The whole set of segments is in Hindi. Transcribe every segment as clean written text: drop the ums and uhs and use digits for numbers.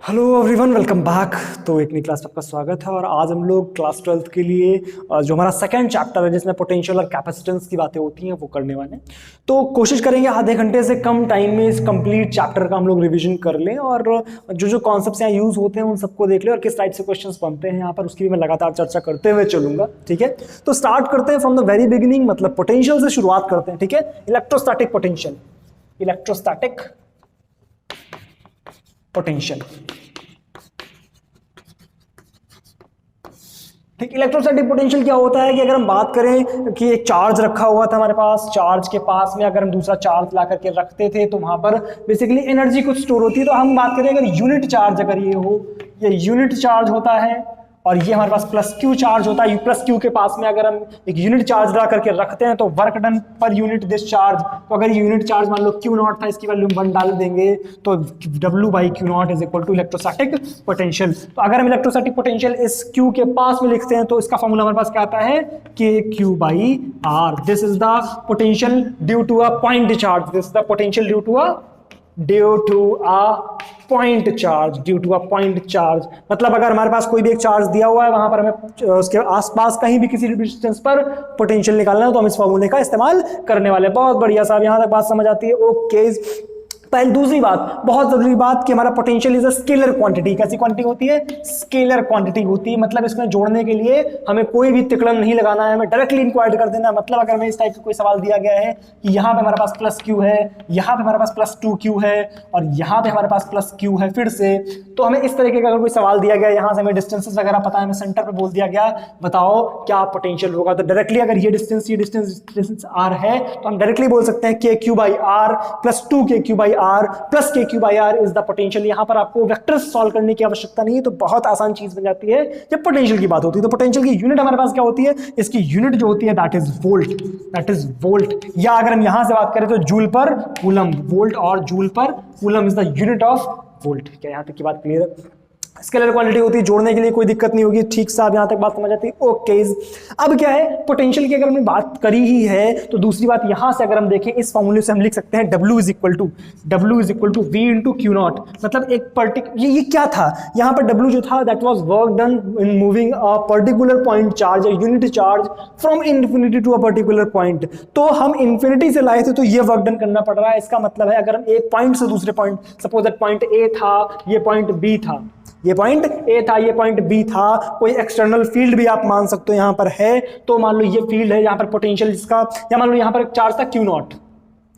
Hello everyone, welcome back. तो एक नई क्लास में आपका स्वागत है और आज हम लोग क्लास 12th के लिए जो हमारा सेकंड चैप्टर है जिसमें पोटेंशियल और कैपेसिटेंस की बातें होती हैं वो करने वाले हैं। तो कोशिश करेंगे आधे घंटे से कम टाइम में इस कंप्लीट चैप्टर का हम लोग रिवीजन कर लें और जो जो कॉन्सेप्ट्स यहाँ यूज होते हैं उन सबको देख लें और किस टाइप से क्वेश्चंस बनते हैं यहाँ पर उसकी भी मैं लगातार चर्चा करते हुए चलूंगा। ठीक है, तो स्टार्ट करते हैं फ्रॉम द वेरी बिगिनिंग, मतलब पोटेंशियल से शुरुआत करते हैं। ठीक है, इलेक्ट्रोस्टैटिक पोटेंशियल। इलेक्ट्रोस्टैटिक पोटेंशियल, ठीक। इलेक्ट्रोस्टैटिक पोटेंशियल क्या होता है कि अगर हम बात करें कि एक चार्ज रखा हुआ था हमारे पास, चार्ज के पास में अगर हम दूसरा चार्ज ला करके रखते थे तो वहां पर बेसिकली एनर्जी कुछ स्टोर होती है। तो हम बात करें अगर यूनिट चार्ज अगर ये हो, ये यूनिट चार्ज होता है और ये हमारे पास प्लस क्यू चार्ज होता है। प्लस क्यू के पास में अगर हम एक यूनिट चार्ज ला करके रखते हैं तो work done per unit this charge. तो अगर यूनिट चार्ज मान लो क्यू नॉट था, इसकी वैल्यू 1 डाल देंगे तो W by Q naught is equal to electrostatic potential. तो अगर हम इलेक्ट्रोस्टैटिक पोटेंशियल इस क्यू के पास में लिखते हैं तो इसका फॉर्मूला हमारे पास क्या आता है, K Q by R. This is the potential due to a point charge. This is the potential due to a point charge. Due to a point charge मतलब अगर हमारे पास कोई भी एक चार्ज दिया हुआ है, वहां पर हमें उसके आसपास कहीं भी किसी डिस्टेंस पर पोटेंशियल निकालना है तो हम इस फॉर्मूले का इस्तेमाल करने वाले हैं। बहुत बढ़िया साहब, यहां तक बात समझ आती है। ओके, पहले दूसरी बात, बहुत जरूरी बात कि हमारा potential is a scalar quantity. कैसी क्वांटिटी होती है? स्केलर क्वांटिटी होती है। मतलब इसमें जोड़ने के लिए हमें कोई भी तिकड़म नहीं लगाना है, हमें डायरेक्टली इंक्वायर कर देना। मतलब अगर हमें इस टाइप का कोई सवाल दिया गया है कि यहाँ पे हमारे पास प्लस क्यू है, यहाँ पे हमारे पास प्लस 2q है और यहाँ पे हमारे पास प्लस क्यू है फिर से, तो हमें इस तरीके का अगर कोई सवाल दिया गया, यहाँ से हमें डिस्टेंसेस वगैरह पता है, हमें सेंटर पे बोल दिया गया बताओ क्या पोटेंशियल होगा, तो डायरेक्टली अगर ये डिस्टेंस आर है तो हम डायरेक्टली बोल सकते हैं k Q by r plus 2k by r plus k Q by r is the potential. यहां पर आपको वेक्टर्स सॉल्व करने की आवश्यकता नहीं है, तो बहुत आसान चीज बन जाती है जब पोटेंशियल की बात होती है। तो पोटेंशियल की यूनिट हमारे पास क्या होती है? इसकी यूनिट जो होती है that is volt. That is volt, या अगर हम यहां से बात करें तो जूल पर कूलम। वोल्ट और जूल पर coulomb is the unit of volt. क्या यहां तक की बात क्लियर है? स्केलर क्वांटिटी होती है, जोड़ने के लिए कोई दिक्कत नहीं होगी। ठीक साहब, यहां तक बात समझ आती है। ओके, अब क्या है, पोटेंशियल की अगर हमने बात करी ही है तो दूसरी बात यहां से अगर हम देखें इस फॉर्मूले से हम लिख सकते हैं W is equal to V into Q naught. मतलब एक पर्टिकुलर ये क्या था, यहां पर W जो था that was work done in moving a particular point charge, unit charge from infinity to a particular point. तो हम इन्फिनिटी से लाए थे तो ये वर्क डन करना पड़ रहा है। इसका मतलब है अगर हम एक पॉइंट से दूसरे point, suppose that point A था, ये पॉइंट B था, ये पॉइंट A था, ये पॉइंट B था, कोई एक्सटर्नल फील्ड भी आप मान सकते हो यहां पर है, तो मान लो ये फील्ड है यहां पर पोटेंशियल जिसका, या मान लो यहां पर एक चार्ज था Q नॉट,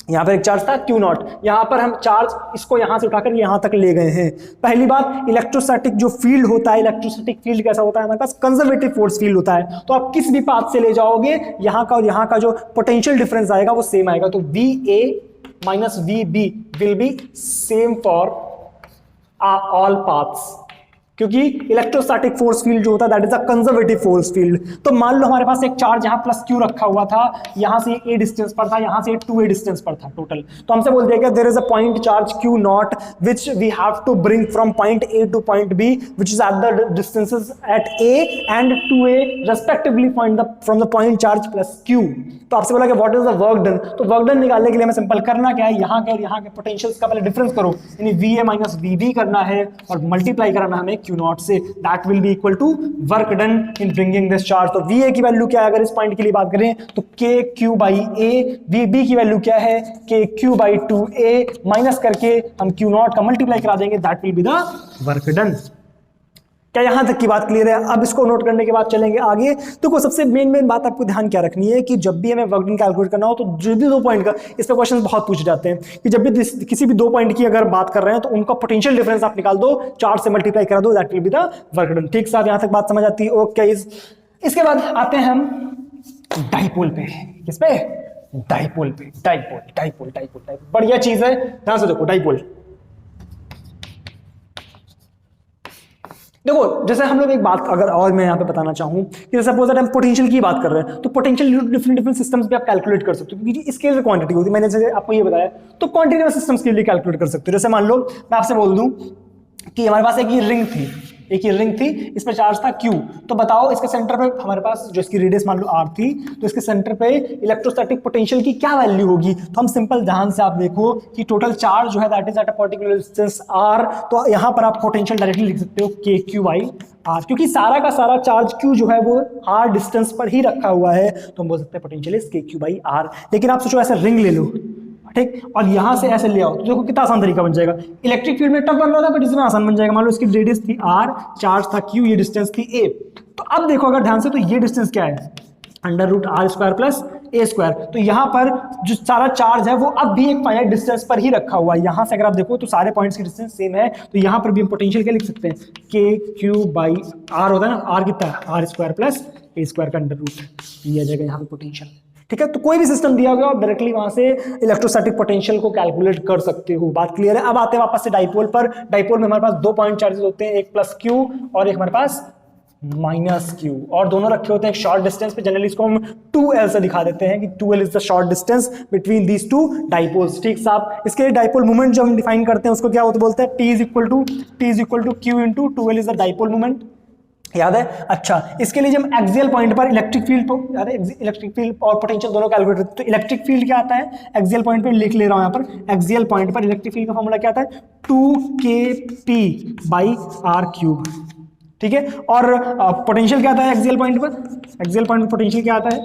यहां पर एक चार्ज था Q नॉट, यहां पर हम चार्ज इसको यहां से उठाकर यहां तक ले गए हैं। पहली बात, इलेक्ट्रोस्टैटिक जो फील्ड होता है, इलेक्ट्रोस्टैटिक फील्ड कैसा होता है हमारे पास? कंजर्वेटिव फोर्स फील्ड होता है। तो आप किस भी पाथ से ले जाओगे यहां का और यहां का जो पोटेंशियल डिफरेंस आएगा वो सेम आएगा। तो VA minus VB will be same for all paths, क्योंकि इलेक्ट्रोस्टैटिक फोर्स फील्ड जो होता है that is a conservative force field. तो मान लो हमारे पास एक चार्ज यहाँ प्लस क्यू रखा हुआ था, यहां से A डिस्टेंस पर था, यहां से 2A डिस्टेंस पर था टोटल। तो हमसे बोल दिया गया there is a point charge Q naught which we have to bring from point A to point B which is at the distances at A and 2A respectively from the point charge plus Q। तो आपसे बोला कि what is the work done. तो वर्क डन निकालने के लिए हमें सिंपल करना क्या है, यहाँ के और यहाँ के पोटेंशियल्स का पहले डिफरेंस करो, यानी VA माइनस VB करना है और मल्टीप्लाई करना हमें Q नॉट से। That will be equal to work done in bringing this charge. तो VA की वैल्यू क्या है अगर इस पॉइंट के लिए बात करें तो KQ बाई A, VB की वैल्यू क्या है KQ बाई 2A, माइनस करके हम Q नॉट का मल्टीप्लाई करा देंगे, that will be the work done. क्या यहां तक की बात क्लियर है? अब इसको नोट करने के बाद चलेंगे आगे। तो सबसे मेन बात आपको ध्यान क्या रखनी है कि जब भी हमें वर्क डन कैलकुलेट करना हो तो जो भी 2 पॉइंट का, इस पे क्वेश्चन बहुत पूछ जाते हैं कि जब भी किसी भी 2 पॉइंट की अगर बात कर रहे हैं तो उनका पोटेंशियल डिफरेंस आप निकाल दो, 4 से मल्टीप्लाई करा दो, that will be the work done. ठीक साहब, यहां तक बात समझ आती है। ओके, इसके बाद आते हैं हम डाइपोल पे। किस पे? डाइपोल पे। डाइपोल बढ़िया चीज है, ध्यान से देखो। डाइपोल देखो, जैसे हम लोग एक बात अगर और मैं यहाँ पे बताना चाहूँ कि सपोज दैट हम पोटेंशियल की बात कर रहे हैं तो पोटेंशियल डिफरेंट सिस्टम्स पे आप कैलकुलेट कर सकते हो, क्योंकि स्केलर क्वांटिटी होती है। मैंने जैसे आपको ये बताया, तो क्वांटिटी सिस्टम्स के लिए कैलकुलेट कर सकते हो। जैसे मान लो मैं आपसे बोल दूं कि हमारे पास एक ये रिंग थी, एक ही रिंग थी, इस पर चार्ज था Q। तो बताओ इसके सेंटर पे हमारे पास जो इसकी रेडियस मान लो R थी, तो इसके सेंटर पे इलेक्ट्रोस्टैटिक पोटेंशियल की क्या वैल्यू होगी? तो हम सिंपल ध्यान से आप देखो कि टोटल चार्ज जो है that is at a particular distance R, तो यहां पर आप पोटेंशियल डायरेक्टली लिख सकते हो KQ/R, क्योंकि सारा का सारा चार्ज Q जो है वो R डिस्टेंस पर ही रखा हुआ है, तो हम बोल सकते हैं पोटेंशियल इज KQ/R। लेकिन आप सोचो ऐसे रिंग ले लो, ठीक, और यहां से ऐसे ले आओ, तो देखो कितना आसान तरीका बन जाएगा। इलेक्ट्रिक फील्ड में टफ बन रहा था बट इसमें आसान बन जाएगा। मान लो इसकी रेडियस थी R, चार्ज था Q, ये डिस्टेंस थी A। तो अब देखो अगर ध्यान से, तो ये डिस्टेंस क्या है? √R² plus A²। तो यहां पर जो सारा चार्ज है वो अब भी एक फाइनाइट डिस्टेंस पर ही रखा हुआ है। यहां से अगर आप देखो तो सारे पॉइंट्स की डिस्टेंस सेम है, तो यहां पर भी हम पोटेंशियल क्या लिख सकते हैं? KQ/R होता है ना, R कितना है? R² प्लस A² का √, ये आ जाएगा यहाँ पे पोटेंशियल। ठीक है, तो कोई भी सिस्टम दिया होगा आप डायरेक्टली वहां से इलेक्ट्रोस्टैटिक पोटेंशियल को कैलकुलेट कर सकते हो। बात क्लियर है? अब आते हैं वापस से डाइपोल पर। डाइपोल में हमारे पास 2 पॉइंट चार्जेस होते हैं, एक +Q और एक हमारे पास -Q, और दोनों रखे होते हैं एक शॉर्ट डिस्टेंस पे। जनरली इसको हम 2L से दिखा देते हैं कि 2L is the short distance between these two dipoles. ठीक साहब, इसके डाइपोल मोमेंट जो हम डिफाइन करते हैं उसको क्या होता बोलते हैं? T is equal to Q into 2L is the dipole moment. याद है? अच्छा, इसके लिए जब एक्सियल पॉइंट पर इलेक्ट्रिक फील्ड, याद है इलेक्ट्रिक फील्ड और पोटेंशियल दोनों कैलकुलेट करते हैं, तो इलेक्ट्रिक फील्ड क्या आता है एक्सियल पॉइंट पर? लिख ले रहा हूं यहां पर, एक्सियल पॉइंट पर इलेक्ट्रिक फील्ड का फॉर्मूला क्या आता है? 2kp/r³। ठीक है, और पोटेंशियल क्या आता है एक्सियल पॉइंट पर? एक्सियल पॉइंट पर पोटेंशियल क्या आता है?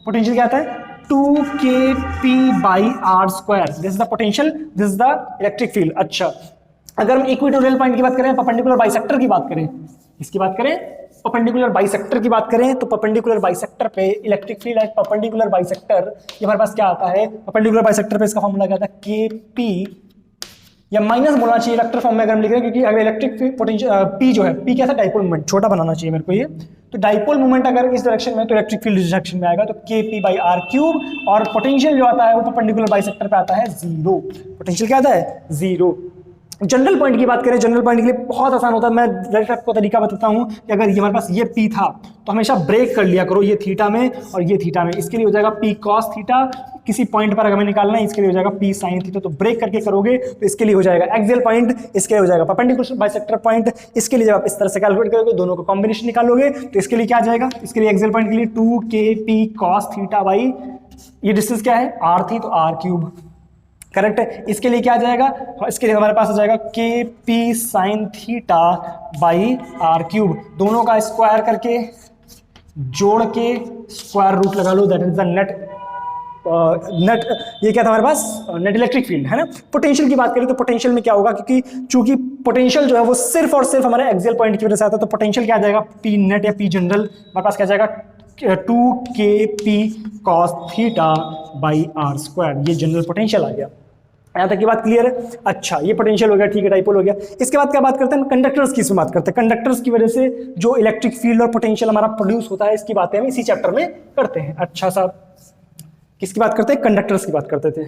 पोटेंशियल क्या आता है? 2kp/r²। This is the potential, this is the electric field. अच्छा, अगर हम इक्वेटोरियल पॉइंट की बात करें, परपेंडिकुलर बाइसेक्टर की बात करें, इसकी बात करें, परपेंडिकुलर बाइसेक्टर की बात करें, तो परपेंडिकुलर बाइसेक्टर पे electric field at perpendicular bisector, ये हमारे पास क्या आता है? परपेंडिकुलर बाइसेक्टर पे इसका फॉर्मूला क्या आता है? KP, या माइनस बोलना चाहिए इलेक्ट्रिक फॉर्म में अगर हम लिख रहे हैं, क्योंकि अगर इलेक्ट्रिक पोटेंशियल P जो है, P क्या था? डाइपोल मोमेंट, छोटा बनाना चाहिए मेरे को ये। तो डाइपोल मोमेंट अगर इस डायरेक्शन में, तो इलेक्ट्रिक फील्ड इस डायरेक्शन में आएगा, तो KP/r³, और पोटेंशियल जो आता है वो परपेंडिकुलर बाइसेक्टर पे आता है 0। पोटेंशियल क्या आता है? 0। जनरल पॉइंट की बात करें, जनरल पॉइंट के लिए बहुत आसान होता है। मैं डायरेक्ट आपको तरीका बताता हूं कि अगर ये हमारे पास ये P था, तो हमेशा ब्रेक कर लिया करो, ये थीटा में और ये थीटा में। इसके लिए हो जाएगा P cos थीटा, किसी पॉइंट पर अगर हमें निकालना है, इसके लिए हो जाएगा P sin थीटा। तो ब्रेक करके करोगे तो इसके लिए हो जाएगा एक्सियल पॉइंट, इसके लिए हो जाएगा परपेंडिकुलर बाइसेक्टर पॉइंट। इसके लिए जब आप इस तरह से कैलकुलेट करोगे, दोनों का कॉम्बिनेशन निकालोगे, तो इसके लिए क्या आ जाएगा? इसके लिए एक्सियल पॉइंट के लिए 2kp cos थीटा बाई, ये डिस्टेंस क्या है? R थी, तो R³। करेक्ट है। इसके लिए क्या आ जाएगा? इसके लिए हमारे पास आ जाएगा KP sin theta by R³। दोनों का स्क्वायर करके जोड़ के स्क्वायर रूट लगा लो, दैट इज द नेट ये क्या था हमारे पास? नेट इलेक्ट्रिक फील्ड है ना। पोटेंशियल की बात करें तो पोटेंशियल में क्या होगा, क्योंकि चूंकि पोटेंशियल जो है वो सिर्फ और सिर्फ हमारे एक्सियल पॉइंट की वजह से आता है, तो पोटेंशियल क्या आ जाएगा? P नेट या P जनरल हमारे पास क्या आ जाएगा? 2kp cos theta by R²। ये जनरल पोटेंशियल आ गया। यहाँ तक की बात क्लियर है? अच्छा, ये पोटेंशियल हो गया, ठीक है, डाइपोल हो गया। इसके बाद क्या बात करते हैं? कंडक्टर्स की बात करते हैं। कंडक्टर्स की वजह से जो इलेक्ट्रिक फील्ड और पोटेंशियल हमारा प्रोड्यूस होता है, इसकी बातें हम इसी चैप्टर में करते हैं। अच्छा साहब, किसकी बात करते हैं? कंडक्टर्स की बात करते थे।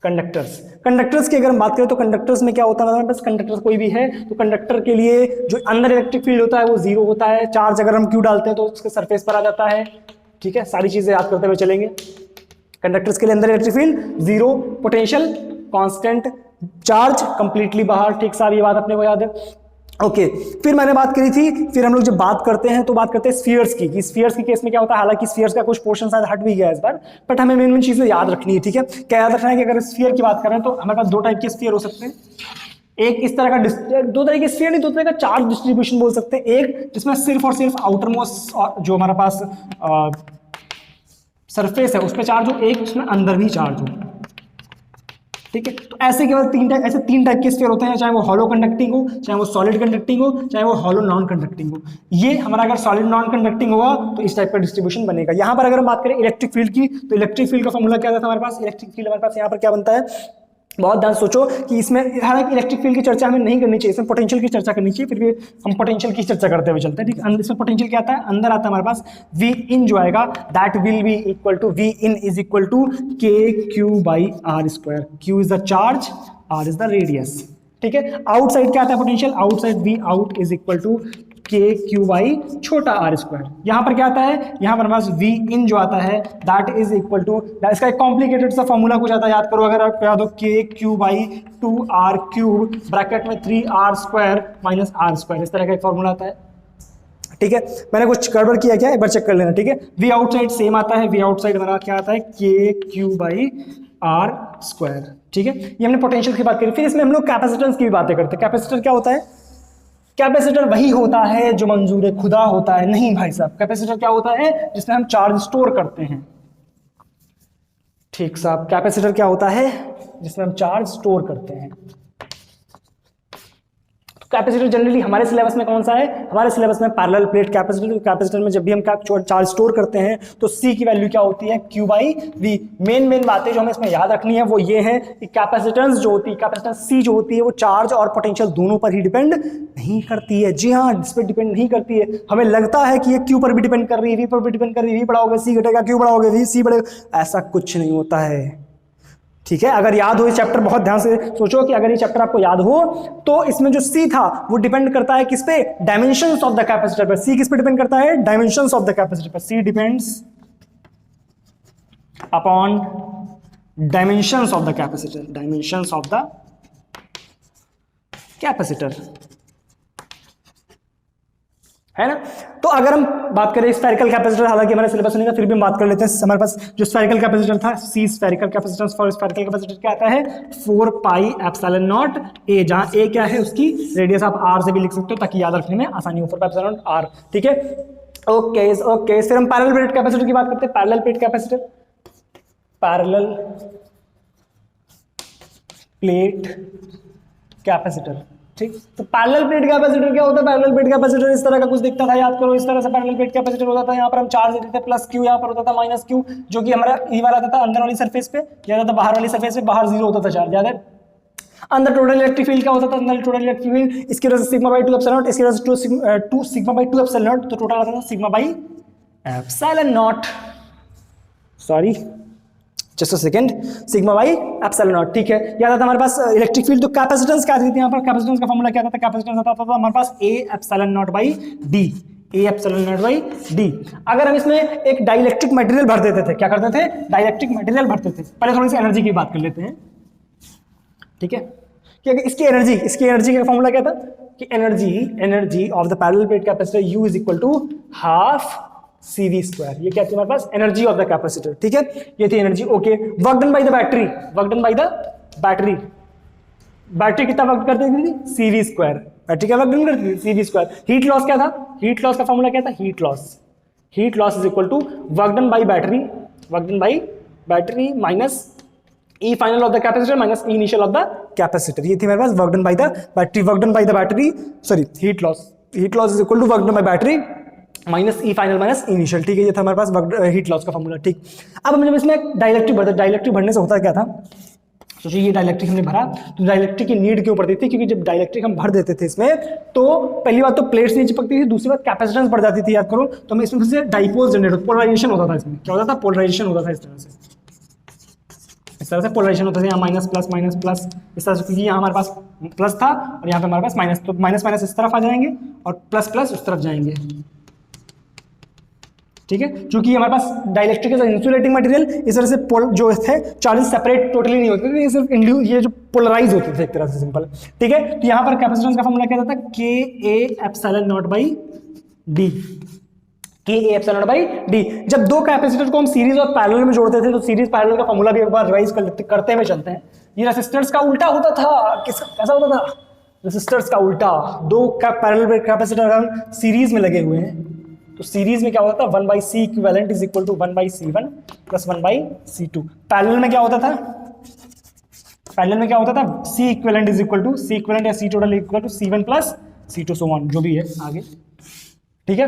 कंडक्टर्स की अगर हम बात करें तो कंडक्टर्स में क्या होता है? बस कंडक्टर कोई भी है तो कंडक्टर के लिए जो अंदर इलेक्ट्रिक फील्ड होता है वो 0 होता है। चार्ज अगर हम Q डालते हैं तो उसके सरफेस पर आ जाता है। ठीक है, सारी चीजें याद करते हुए चलेंगे। कंडक्टर्स के लिए अंदर electric field 0, potential constant, charge completely बाहर। ठीक साहब, ये बात अपने को याद है। ओके, फिर मैंने बात करी थी, फिर हम लोग जब बात करते हैं तो बात करते हैं स्फीयर्स की, कि स्फीयर्स के केस में क्या होता है। हालांकि स्फीयर्स का कुछ पोर्शन शायद हट भी गया इस बार, बट हमें मेन चीजें याद रखनी है। ठीक है, क्या याद रखना है कि अगर स्फीयर की बात करें तो हमारे पास 2 टाइप के स्फीयर हो सकते हैं। एक इस तरह का 2 तरह के स्फीयर नहीं, 2 तरह का चार्ज डिस्ट्रीब्यूशन बोल सकते हैं। एक जिसमें सिर्फ और सिर्फ आउटर मोस्ट जो हमारे पास सरफेस है उस पर चार्ज हो, एक उसमें अंदर भी चार्ज हो। ठीक है, तो ऐसे केवल 3 टाइप के स्फीयर होते हैं, चाहे वो हॉलो कंडक्टिंग हो, चाहे वो सॉलिड कंडक्टिंग हो, चाहे वो हॉलो नॉन कंडक्टिंग हो। ये हमारा अगर सॉलिड नॉन कंडक्टिंग होगा तो इस टाइप का डिस्ट्रीब्यूशन बनेगा। यहां पर अगर हम बात करें इलेक्ट्रिक फील्ड की, तो इलेक्ट्रिक फील्ड का फॉर्मूला क्या था हमारे पास? इलेक्ट्रिक फील्ड हमारे पास यहाँ पर क्या बनता है? बहुत ध्यान सोचो कि इसमें हालांकि इलेक्ट्रिक फील्ड की चर्चा हमें नहीं करनी चाहिए, इसमें पोटेंशियल की चर्चा करनी चाहिए। फिर भी हम पोटेंशियल की चर्चा करते हुए चलते हैं। ठीक है, इसमें पोटेंशियल क्या आता है? अंदर आता है हमारे पास V in जो आएगा, that will be equal to V in is equal to KQ/R²। Q is the charge, R is the radius. ठीक है, आउटसाइड क्या आता है potential? Outside V out is equal to K Q by छोटा आर स्क्वायर। यहाँ पर क्या आता है, यहाँ पर हमारे पास वी इन जो आता है दैट इज इक्वल टू, इसका एक कॉम्प्लिकेटेड सा फॉर्मूला कुछ आता है, याद करो, अगर आप याद हो के Q by 2r cube bracket में 3r square minus are square, इस तरह का एक फॉर्मूला आता है। ठीक है, मैंने कुछ गड़बड़ किया क्या, एक बार चेक कर लेना। ठीक है, वी आउटसाइड सेम आता है, वी आउटसाइड हमारा क्या आता है K Q by are square. ठीक है, ये हमने पोटेंशियल की बात करी। फिर इसमें हम लोग कैपेसिटेंस की भी बातें करते हैं। कैपेसिटर क्या होता है, कैपेसिटर वही होता है जो मंजूर खुदा होता है। नहीं भाई साहब, कैपेसिटर क्या होता है, जिसमें हम चार्ज स्टोर करते हैं। ठीक साहब, कैपेसिटर क्या होता है, जिसमें हम चार्ज स्टोर करते हैं। कैपेसिटर जनरली हमारे सिलेबस में कौन सा है, हमारे सिलेबस में पैरेलल प्लेट कैपेसिटर। कैपेसिटर में जब भी हम चार्ज स्टोर करते हैं तो C की वैल्यू क्या होती है, Q बाई V। मेन बातें जो हमें इसमें याद रखनी है वो ये है कि कैपेसिटेंस जो होती है, कैपेसिटेंस C जो होती है वो चार्ज और पोटेंशियल दोनों पर ही डिपेंड नहीं करती है। जी हाँ, इस पर डिपेंड नहीं करती है। हमें लगता है कि ये Q पर भी डिपेंड कर रही है, V पर भी डिपेंड कर रही है, V बढ़ाओगे C घटेगा, Q बढ़ाओगे V C बढ़ेगा, ऐसा कुछ नहीं होता है। ठीक है, अगर याद हो इस चैप्टर, बहुत ध्यान से सोचो कि अगर ये चैप्टर आपको याद हो तो इसमें जो C था वो डिपेंड करता है किस पे, डायमेंशंस ऑफ द कैपेसिटर पर। C किस पे डिपेंड करता है, डायमेंशंस ऑफ द कैपेसिटर पर। C depends upon dimensions of the capacitor, dimensions of the capacitor, है ना। तो अगर हम बात करें स्फेरिकल कैपेसिटर, हालांकि हमारे सिलेबस नहीं था फिर भी हम बात कर लेते हैं। हमारे पास जो स्फेरिकल कैपेसिटर था, C spherical capacitance for spherical capacitor क्या आता है, 4 पाई एप्सिलॉन नॉट A, जहां A क्या है, उसकी रेडियस आप R से भी लिख सकते हो ताकि याद रखने में आसानी हो, 4 पाई एप्सिलॉन नॉट R। ठीक है, ओके। फिर हम पैरेलल प्लेट कैपेसिटर की बात करते हैं। Parallel plate capacitor, parallel plate capacitor. ठीक, तो पैरेलल प्लेट कैपेसिटर क्या होता है, पैरेलल प्लेट कैपेसिटर इस तरह का कुछ दिखता था, याद करो, इस तरह से पैरेलल प्लेट कैपेसिटर होता था। यहाँ पर हम चार्ज देते थे प्लस Q, यहाँ पर होता था माइनस Q, जो कि हमारा ई वाला आता था अंदर वाली सरफेस पे, याद था बाहर वाली सरफेस पे, बाहर 0 होता था चार्ज, याद है। अंदर टोटल इलेक्ट्रिक फील्ड क्या होता था, अंदर टोटल इलेक्ट्रिक फील्ड, इसकी वजह से सिग्मा बाई 2 एप्सिलॉन नॉट, इसकी वजह से 2 सिग्मा बाई 2 एप्सिलॉन नॉट, तो टोटल आता था sigma by epsilon not, sorry just a second, sigma by epsilon not. ठीक है, याद आता हमारे पास इलेक्ट्रिक फील्ड। तो कैपेसिटेंस क्या थी यहाँ पर, कैपेसिटेंस का फॉर्मूला क्या था, कैपेसिटेंस आता था हमारे पास A epsilon not by D, A epsilon not by D। अगर हम इसमें एक डाइलेक्ट्रिक मटेरियल भर देते थे, क्या करते थे, डाइलेक्ट्रिक मटेरियल भरते थे। पहले थोड़ी सी एनर्जी की बात कर लेते हैं। ठीक है, कि इसकी एनर्जी का फॉर्मूला क्या था कि energy of the parallel plate capacitor U is equal to half CV square. ये क्या थी हमारे पास, एनर्जी ऑफ द कैपेसिटर। ठीक है, ये थी energy. Okay, work done by the battery, work done by the battery, battery कितना वर्क करती थी, CV स्क्वायर। बैटरी क्या वर्क डन करती थी, CV स्क्वायर। हीट लॉस क्या था, हीट लॉस का फॉर्मूला क्या था, heat loss is equal to work done by battery minus E final of the capacitor minus E initial of the capacitor. ये थी मेरे पास work done by the battery, work done by the battery, sorry heat loss is equal to work done by battery minus E final minus initial. ठीक है, ये था हमारे पास हीट लॉस का फॉर्मूला। ठीक, अब हम जब इसमें डाइलेक्ट्रिक भरते, डाइलेक्ट्रिक भरने से होता क्या था, सोचिए ये डाइलेक्ट्रिक हमने भरा तो डाइलेक्ट्रिक की नीड क्यों पड़ती थी, क्योंकि जब डाइलेक्ट्रिक हम भर देते थे इसमें तो पहली बात तो प्लेट्स नहीं चिपकती थी, दूसरी बात कैपेसिटेंस बढ़ जाती थी, याद करो। तो हमें इसमें से डाइपोल जनरेट, पोलराइजेशन होता था, इसमें क्या होता था, पोलराइजेशन होता था। इस तरह से पोलराइजेशन होता था, यहाँ माइनस प्लस इस तरह से, क्योंकि यहाँ हमारे पास प्लस था और यहाँ पे हमारे पास माइनस, तो माइनस इस तरफ आ जाएंगे और प्लस उस तरफ जाएंगे। ठीक है, क्योंकि हमारे पास डाइलेक्ट्रिक इंसुलेटिंग मटेरियल, इस तरह से जो थे चार्जेस सेपरेट टोटली नहीं होते थे, ये सिर्फ ये जो पोलराइज होते थे एक तरह से, सिंपल। ठीक है, तो यहाँ पर कैपेसिटेंस का फॉर्मूला क्या था, KA epsilon not by D, KA epsilon not by D। जब दो कैपेसिटर को हम सीरीज और पैरेलल में जोड़ते थे तो सीरीज पैरेलल का फॉर्मूला भी एक बार रिवाइज करते हुए चलते हैं। ये रेसिस्टर्स का उल्टा होता था, कैसा होता था, रेसिस्टर्स का उल्टा। दो पैरेलल कैपेसिटर हम सीरीज में लगे हुए हैं तो सीरीज में क्या होता था, 1/C equivalent is equal to 1/C1 plus 1/C2। Parallel में क्या होता था, C equivalent is equal to C equivalent या C total equal to C1 plus C2 so on, जो भी है आगे। ठीक है,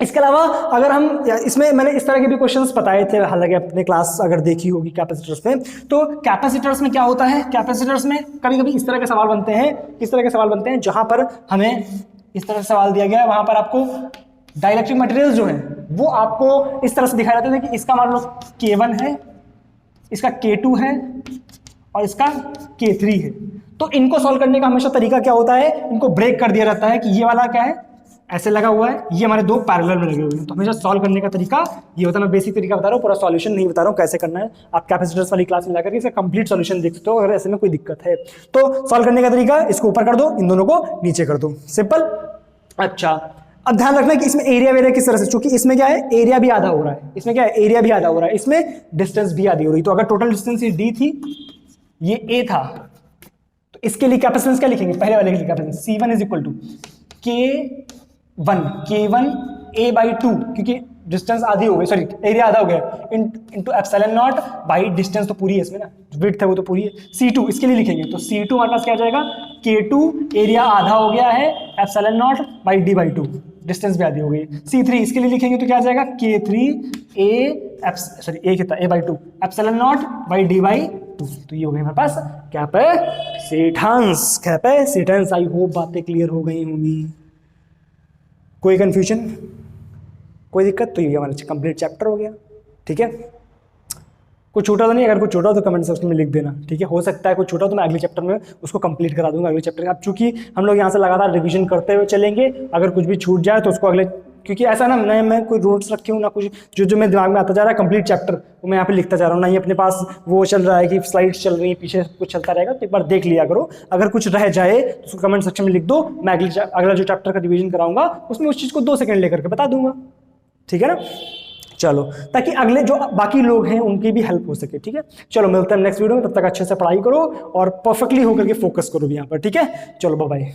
इसके अलावा अगर हम इसमें, मैंने इस तरह के भी क्वेश्चंस बताए थे, हालांकि अपने क्लास अगर देखी होगी कैपेसिटर्स में, तो कैपेसिटर्स में क्या होता है, कैपेसिटर्स में कभी कभी इस तरह के सवाल बनते हैं, किस तरह के सवाल बनते हैं, जहां पर हमें इस तरह से सवाल दिया गया है, वहां पर आपको डाइलेक्ट्रिक मटेरियल्स जो हैं वो आपको इस तरह से दिखाए जाते थे कि इसका मान लो K1 है, इसका K2 है और इसका K3 है। तो इनको सॉल्व करने का हमेशा तरीका क्या होता है, इनको ब्रेक कर दिया जाता है कि ये वाला क्या है, ऐसे लगा हुआ है, ये हमारे दो पैरेलल में लगे हुए हैं। तो हमेशा सॉल्व करने का तरीका ये होता है, मैं बेसिक तरीका बता रहा हूँ, पूरा सॉल्यूशन नहीं बता रहा हूँ कैसे करना है। आप कैपेसिटर्स वाली क्लास में जाकर के इसका कंप्लीट सॉल्यूशन देख सकते हो अगर ऐसे में कोई दिक्कत है। तो सॉल्व करने का तरीका, इसको ऊपर कर दो, इन दोनों को नीचे कर दो, सिंपल। अच्छा, अब ध्यान रखना कि इसमें एरिया वेरिया किस तरह से, क्योंकि इसमें क्या है, एरिया भी आधा हो रहा है, इसमें क्या है, एरिया भी आधा हो रहा है, इसमें डिस्टेंस भी आधी हो रही है। तो अगर टोटल डिस्टेंस ये डी थी, ये ए था, तो इसके लिए कैपेसिटेंस क्या लिखेंगे, पहले वाले के लिए capacitance C1 is equal to K1 A by 2, क्योंकि डिस्टेंस आधी हो गई, सॉरी एरिया आधा हो गया, into epsilon not by distance तो पूरी है इसमें ना, विड्थ है वो तो पूरी है। C2 इसके लिए लिखेंगे, तो C2 हमारे पास क्या आ जाएगा, K2 एरिया आधा हो गया है, epsilon not by D by 2, distance भी आधी हो गई। C3 इसके लिए लिखेंगे तो क्या आ जाएगा, K3 A कितना A by 2 epsilon not by D by 2। तो ये हो गई हमारे पास कैपेसिटेंस। आई होप बातें क्लियर हो गई होंगी, कोई कंफ्यूजन, कोई दिक्कत? तो ये हमारा कंप्लीट चैप्टर हो गया, ठीक है। कुछ छूटा तो नहीं, अगर कुछ छूटा तो कमेंट सेक्शन में लिख देना, ठीक है। हो सकता है कुछ छूटा तो मैं अगले चैप्टर में उसको कंप्लीट करा दूंगा, अगले चैप्टर। अब चूंकि हम लोग यहाँ से लगातार रिवीजन करते हुए चलेंगे, अगर कुछ भी छूट जाए तो उसको अगले, क्योंकि ऐसा ना मैं कोई रूट्स रखे हूँ ना कुछ, जो मेरे दिमाग में आता जा रहा है कंप्लीट चैप्टर वो मैं यहाँ पे लिखता जा रहा हूँ, ना ही अपने पास वो चल रहा है कि स्लाइड्स चल रही है पीछे कुछ चलता रहेगा। तो एक बार देख लिया करो, अगर कुछ रह जाए तो उसको कमेंट सेक्शन में लिख दो, मैं अगला जो चैप्टर का रिवीजन कराऊंगा उसमें उस चीज़ को 2 सेकंड लेकर के बता दूंगा, ठीक है ना। चलो, ताकि अगले जो बाकी लोग हैं उनकी भी हेल्प हो सके, ठीक है। चलो मिलते हैं नेक्स्ट वीडियो में, तब तक अच्छे से पढ़ाई करो और परफेक्टली होकर के फोकस करो भी यहाँ पर, ठीक है। चलो बाय बाय।